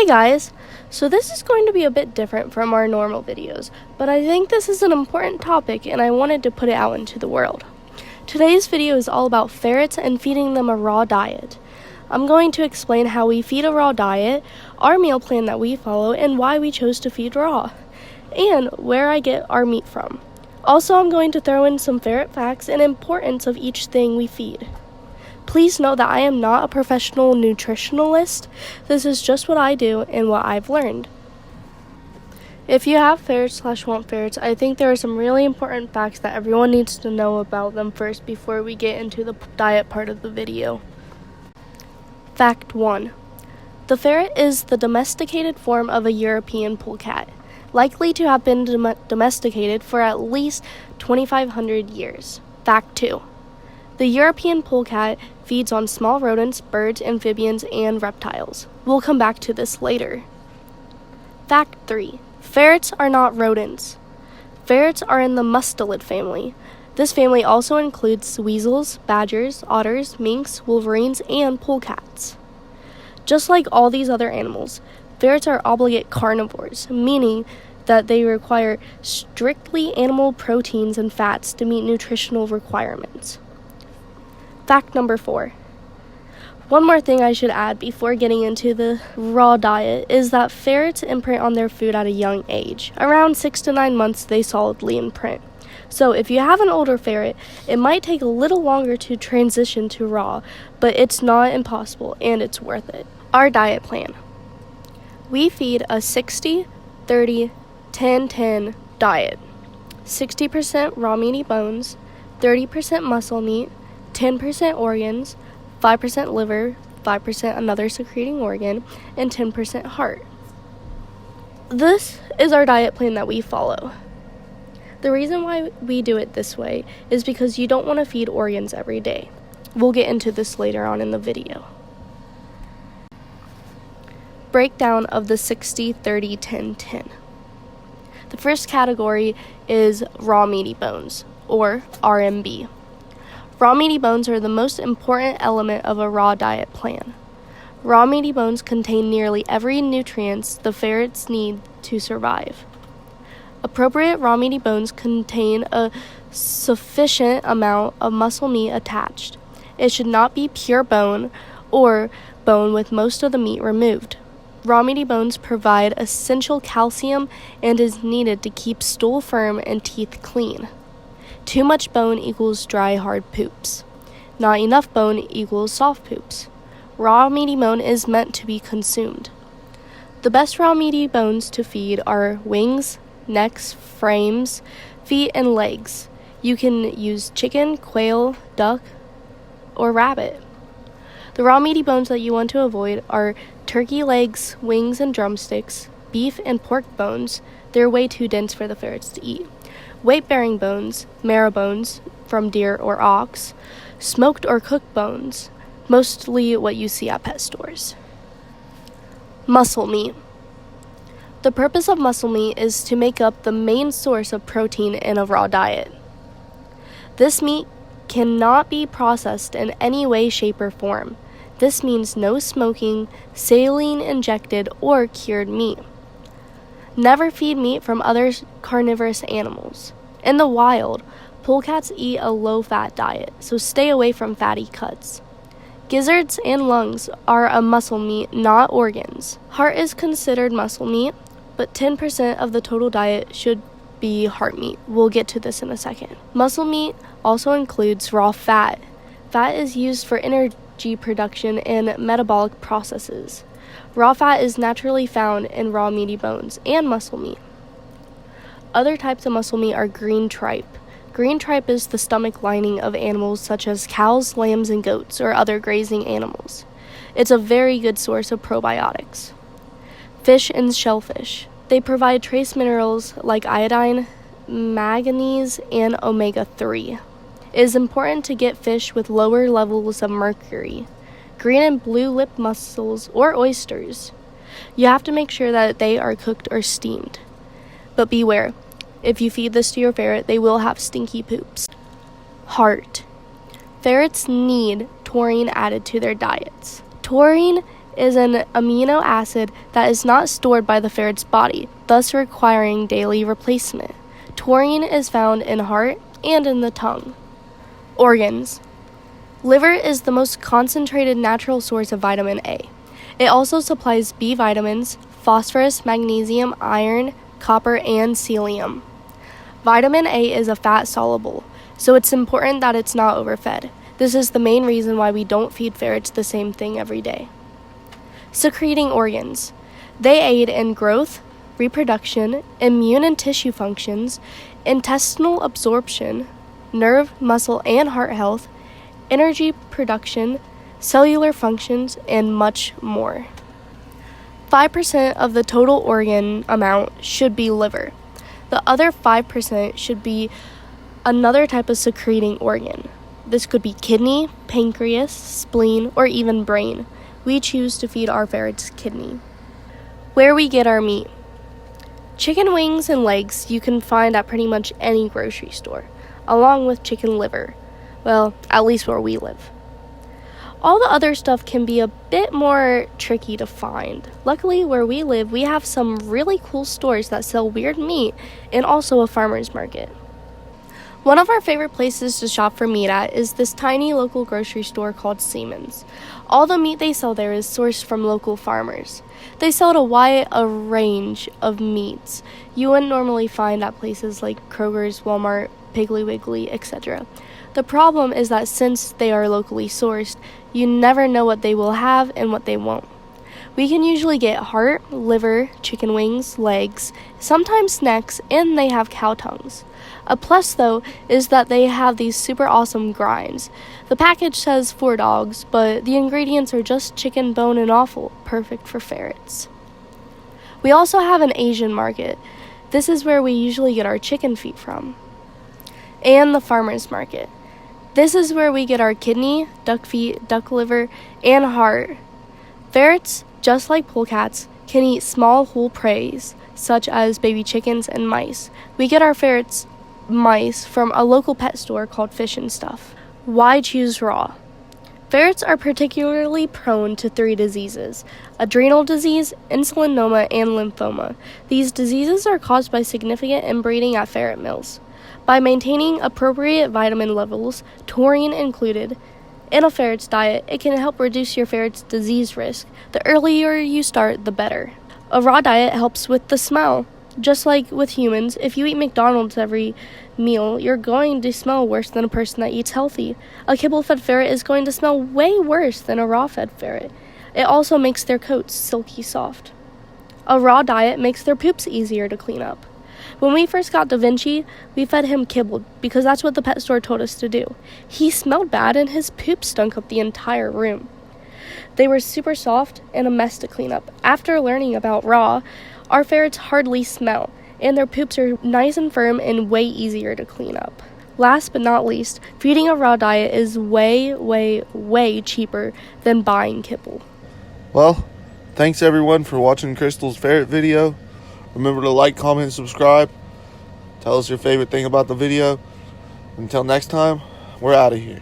Hey guys, so this is going to be a bit different from our normal videos, but I think this is an important topic and I wanted to put it out into the world. Today's video is all about ferrets and feeding them a raw diet. I'm going to explain how we feed a raw diet, our meal plan that we follow, and why we chose to feed raw, and where I get our meat from. Also, I'm going to throw in some ferret facts and importance of each thing we feed. Please note that I am not a professional nutritionist. This is just what I do and what I've learned. If you have ferrets/want ferrets, I think there are some really important facts that everyone needs to know about them first before we get into the diet part of the video. Fact 1. The ferret is the domesticated form of a European polecat, likely to have been domesticated for at least 2,500 years. Fact 2. The European polecat feeds on small rodents, birds, amphibians, and reptiles. We'll come back to this later. Fact 3. Ferrets are not rodents. Ferrets are in the mustelid family. This family also includes weasels, badgers, otters, minks, wolverines, and polecats. Just like all these other animals, ferrets are obligate carnivores, meaning that they require strictly animal proteins and fats to meet nutritional requirements. Fact number 4. One more thing I should add before getting into the raw diet is that ferrets imprint on their food at a young age. Around 6 to 9 months, they solidly imprint. So if you have an older ferret, it might take a little longer to transition to raw, but it's not impossible and it's worth it. Our diet plan. We feed a 60-30-10-10 diet. 60% raw meaty bones, 30% muscle meat, 10% organs, 5% liver, 5% another secreting organ, and 10% heart. This is our diet plan that we follow. The reason why we do it this way is because you don't want to feed organs every day. We'll get into this later on in the video. Breakdown of the 60-30-10-10. The first category is raw meaty bones, or RMB. Raw meaty bones are the most important element of a raw diet plan. Raw meaty bones contain nearly every nutrient the ferrets need to survive. Appropriate raw meaty bones contain a sufficient amount of muscle meat attached. It should not be pure bone or bone with most of the meat removed. Raw meaty bones provide essential calcium and is needed to keep stool firm and teeth clean. Too much bone equals dry, hard poops. Not enough bone equals soft poops. Raw meaty bone is meant to be consumed. The best raw meaty bones to feed are wings, necks, frames, feet, and legs. You can use chicken, quail, duck, or rabbit. The raw meaty bones that you want to avoid are turkey legs, wings, and drumsticks, beef and pork bones. They're way too dense for the ferrets to eat. Weight-bearing bones, marrow bones from deer or ox, smoked or cooked bones, mostly what you see at pet stores. Muscle meat. The purpose of muscle meat is to make up the main source of protein in a raw diet. This meat cannot be processed in any way, shape, or form. This means no smoking, saline injected, or cured meat. Never feed meat from other carnivorous animals. In the wild, polecats eat a low-fat diet, so stay away from fatty cuts. Gizzards and lungs are a muscle meat, not organs. Heart is considered muscle meat, but 10% of the total diet should be heart meat. We'll get to this in a second. Muscle meat also includes raw fat. Fat is used for energy production and metabolic processes. Raw fat is naturally found in raw meaty bones and muscle meat. Other types of muscle meat are green tripe. Green tripe is the stomach lining of animals such as cows, lambs, and goats, or other grazing animals. It's a very good source of probiotics. Fish and shellfish. They provide trace minerals like iodine, manganese, and omega-3. It is important to get fish with lower levels of mercury. Green and blue lip mussels, or oysters. You have to make sure that they are cooked or steamed. But beware, if you feed this to your ferret, they will have stinky poops. Heart. Ferrets need taurine added to their diets. Taurine is an amino acid that is not stored by the ferret's body, thus requiring daily replacement. Taurine is found in heart and in the tongue. Organs. Liver is the most concentrated natural source of vitamin A. It also supplies B vitamins, phosphorus, magnesium, iron, copper, and selenium. Vitamin A is a fat soluble, so it's important that it's not overfed. This is the main reason why we don't feed ferrets the same thing every day. Secreting organs. They aid in growth, reproduction, immune and tissue functions, intestinal absorption, nerve, muscle, and heart health, energy production, cellular functions, and much more. 5% of the total organ amount should be liver. The other 5% should be another type of secreting organ. This could be kidney, pancreas, spleen, or even brain. We choose to feed our ferrets kidney. Where we get our meat. Chicken wings and legs you can find at pretty much any grocery store, along with chicken liver. Well, at least where we live. All the other stuff can be a bit more tricky to find. Luckily, where we live, we have some really cool stores that sell weird meat and also a farmer's market. One of our favorite places to shop for meat at is this tiny local grocery store called Siemens. All the meat they sell there is sourced from local farmers. They sell a wide range of meats you wouldn't normally find at places like Kroger's, Walmart, Piggly Wiggly, etc. The problem is that since they are locally sourced, you never know what they will have and what they won't. We can usually get heart, liver, chicken wings, legs, sometimes necks, and they have cow tongues. A plus, though, is that they have these super awesome grinds. The package says 4 dogs, but the ingredients are just chicken, bone, and offal, perfect for ferrets. We also have an Asian market. This is where we usually get our chicken feet from. And the farmer's market. This is where we get our kidney, duck feet, duck liver, and heart. Ferrets, just like polecats, can eat small whole prey, such as baby chickens and mice. We get our ferrets' mice from a local pet store called Fish and Stuff. Why choose raw? Ferrets are particularly prone to 3 diseases: adrenal disease, insulinoma, and lymphoma. These diseases are caused by significant inbreeding at ferret mills. By maintaining appropriate vitamin levels, taurine included, in a ferret's diet, it can help reduce your ferret's disease risk. The earlier you start, the better. A raw diet helps with the smell. Just like with humans, if you eat McDonald's every meal, you're going to smell worse than a person that eats healthy. A kibble-fed ferret is going to smell way worse than a raw-fed ferret. It also makes their coats silky soft. A raw diet makes their poops easier to clean up. When we first got Da Vinci, we fed him kibble because that's what the pet store told us to do. He smelled bad and his poop stunk up the entire room. They were super soft and a mess to clean up. After learning about raw, our ferrets hardly smell, and their poops are nice and firm and way easier to clean up. Last but not least, feeding a raw diet is way cheaper than buying kibble. Well, thanks everyone for watching Crystal's ferret video. Remember to like, comment, and subscribe. Tell us your favorite thing about the video. Until next time, we're out of here.